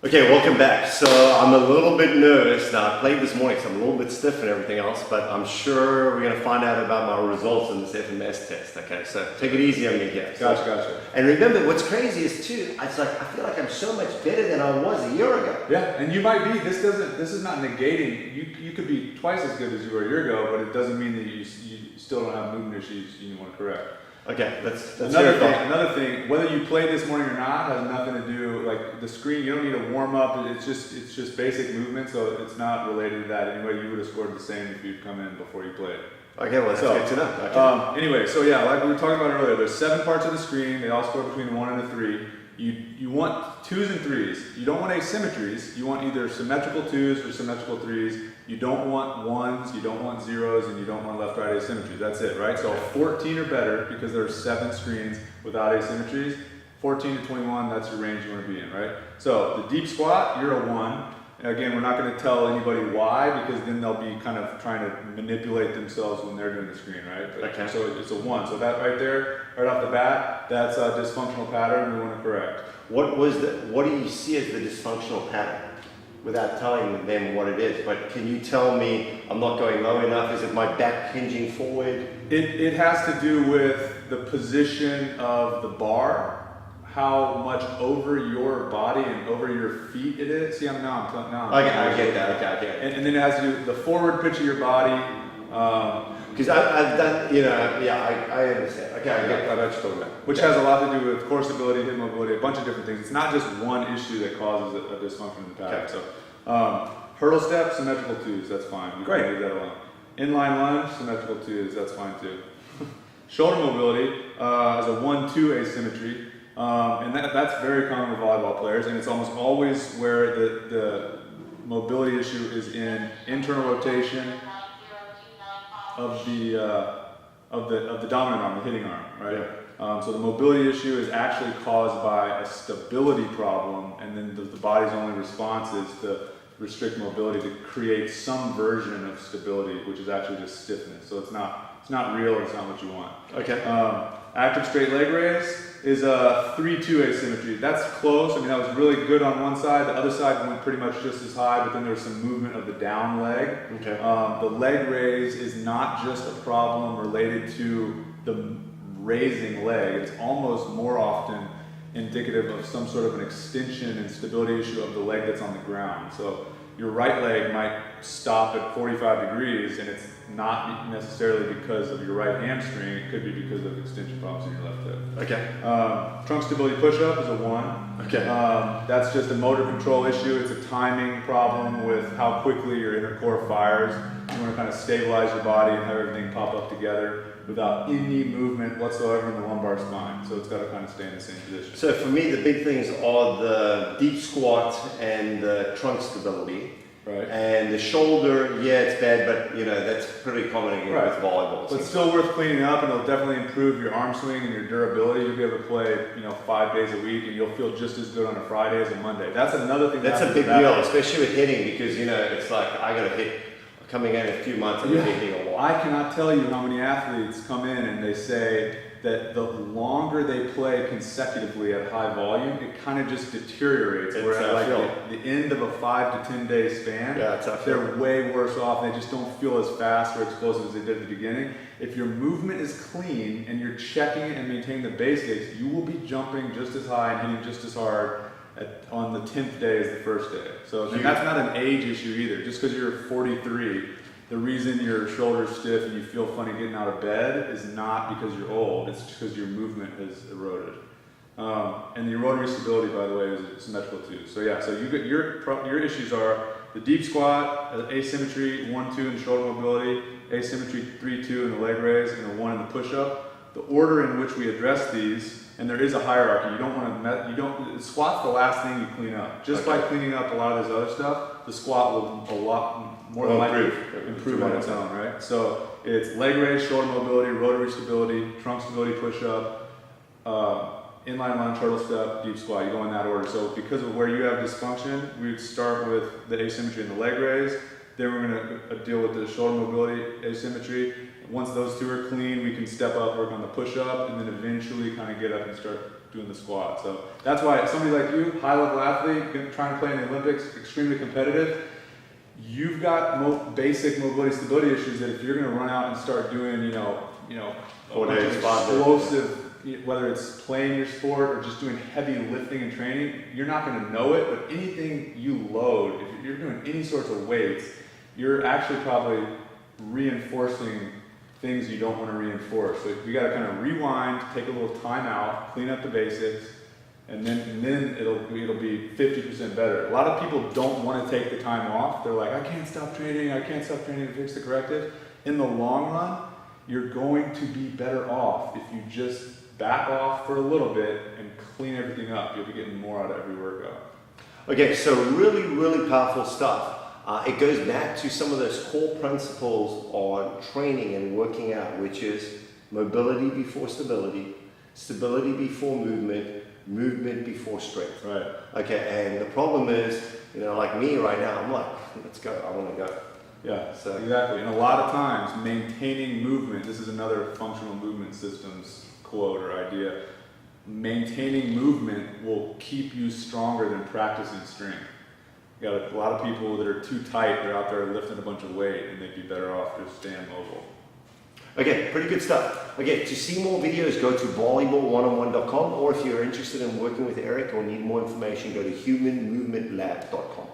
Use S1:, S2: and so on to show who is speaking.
S1: Okay, welcome back. So I'm a little bit nervous. Now I played this morning, so I'm a little bit stiff and everything else, but I'm sure we're going to find out about my results in this FMS test. Okay, so take it easy on me here.
S2: Gotcha.
S1: And remember, what's crazy is too, it's like I feel like I'm so much better than I was a year ago.
S2: Yeah, and you might be. This is not negating. You could be twice as good as you were a year ago, but it doesn't mean that you still don't have movement issues you want to correct.
S1: Okay, that's
S2: Another thing, whether you played this morning or not has nothing to do, like the screen, you don't need to warm up, it's just basic movement, so it's not related to that anyway. You would have scored the same if you'd come in before you played.
S1: Okay, well that's good to know. Okay.
S2: Anyway, so yeah, like we were talking about earlier, there's 7 parts of the screen, they all score between a 1 and a 3. You want 2s and 3s. You don't want asymmetries. You want either symmetrical 2s or symmetrical 3s. You don't want 1s, you don't want 0s, and you don't want left-right asymmetries. That's it, right? So 14 or better, because there are 7 screens without asymmetries. 14 to 21, that's your range you want to be in, right? So the deep squat, you're a 1. And again, we're not going to tell anybody why, because then they'll be kind of trying to manipulate themselves when they're doing the screen, right? But,
S1: okay.
S2: So it's a 1. So that right there, right off the bat, that's a dysfunctional pattern we want to correct.
S1: What do you see as the dysfunctional pattern? Without telling them what it is, but can you tell me I'm not going low enough? Is it my back hinging forward?
S2: It has to do with the position of the bar, how much over your body and over your feet it is. See, now I'm
S1: okay, I get that. Okay, I get it.
S2: And then it has to do with the forward pitch of your body.
S1: Because I've done, I understand. Okay, I know what you're talking about.
S2: Which has a lot to do with core stability, hip mobility, a bunch of different things. It's not just one issue that causes a dysfunction in the pattern.
S1: Okay.
S2: So, hurdle step, symmetrical 2s, that's fine.
S1: Great.
S2: Leave that alone. Inline lunge, symmetrical 2s, that's fine too. Shoulder mobility is a 1-2 asymmetry, and that's very common with volleyball players, and it's almost always where the mobility issue is in internal rotation of the dominant arm, the hitting arm, right?
S1: Yeah.
S2: So the mobility issue is actually caused by a stability problem, and then the body's only response is to restrict mobility to create some version of stability, which is actually just stiffness. So it's not real, or it's not what you want.
S1: Okay.
S2: Active straight leg raise is a 3-2 asymmetry. That's close. I mean, that was really good on one side. The other side went pretty much just as high, but then there was some movement of the down leg.
S1: Okay.
S2: The leg raise is not just a problem related to the raising leg. It's almost more often indicative of some sort of an extension and stability issue of the leg that's on the ground. So your right leg might stop at 45 degrees, and it's not necessarily because of your right hamstring. It could be because of extension problems in your left hip.
S1: Okay.
S2: Trunk stability push-up is a 1.
S1: Okay.
S2: That's just a motor control issue. It's a timing problem with how quickly your inner core fires. You want to kind of stabilize your body and have everything pop up together without any movement whatsoever in the lumbar spine. So it's got to kind of stay in the same position.
S1: So for me, the big things are the deep squat and the trunk stability.
S2: Right.
S1: And the shoulder, yeah, it's bad, but that's pretty common again with volleyball.
S2: But still worth cleaning up, and it'll definitely improve your arm swing and your durability. You'll be able to play, 5 days a week, and you'll feel just as good on a Friday as a Monday. That's another thing.
S1: That's a big deal, especially with hitting, because it's like I got to hit coming in a few months. I'm hitting a lot.
S2: I cannot tell you how many athletes come in and they say that the longer they play consecutively at high volume, it kind of just deteriorates. Where at like the end of a 5 to 10 day span, they're way worse off. They just don't feel as fast or explosive as they did at the beginning. If your movement is clean and you're checking and maintaining the basics, you will be jumping just as high and hitting just as hard on the 10th day as the first day. So and that's not an age issue either. Just because you're 43, the reason your shoulder's stiff and you feel funny getting out of bed is not because you're old. It's because your movement has eroded. And the rotary stability, by the way, is symmetrical too. So yeah, so you get your issues are the deep squat, asymmetry 1-2 in the shoulder mobility, asymmetry 3-2 in the leg raise, and a 1 in the push-up. The order in which we address these. And there is a hierarchy. You don't want to squat's the last thing you clean up. Just by cleaning up a lot of this other stuff, the squat will a lot more likely improve on its own, right? So it's leg raise, shoulder mobility, rotary stability, trunk stability push-up, inline lunge, hurdle step, deep squat. You go in that order. So because of where you have dysfunction, we would start with the asymmetry in the leg raise. Then we're going to deal with the shoulder mobility asymmetry. Once those two are clean, we can step up, work on the push-up, and then eventually kind of get up and start doing the squat. So that's why somebody like you, high-level athlete, trying to play in the Olympics, extremely competitive, you've got basic mobility stability issues that if you're going to run out and start doing, you know,
S1: 4 days, 5 days,
S2: explosive, whether it's playing your sport or just doing heavy lifting and training, you're not going to know it, but anything you load, if you're doing any sorts of weights, you're actually probably reinforcing things you don't want to reinforce. So you got to kind of rewind, take a little time out, clean up the basics, and then it'll be 50% better. A lot of people don't want to take the time off. They're like, I can't stop training to fix the corrective. In the long run, you're going to be better off if you just back off for a little bit and clean everything up. You'll be getting more out of every workout.
S1: Okay, so really, really powerful stuff. It goes back to some of those core principles on training and working out, which is mobility before stability, stability before movement, movement before strength.
S2: Right.
S1: Okay, and the problem is, you know, like me right now, I'm like, let's go, I want to go.
S2: Yeah,
S1: So
S2: exactly. And a lot of times, maintaining movement, this is another functional movement systems quote or idea, maintaining movement will keep you stronger than practicing strength. You got a lot of people that are too tight, they're out there lifting a bunch of weight and they'd be better off just staying mobile.
S1: Okay, pretty good stuff. Okay, to see more videos, go to volleyball1on1.com, or if you're interested in working with Eric or need more information, go to humanmovementlab.com.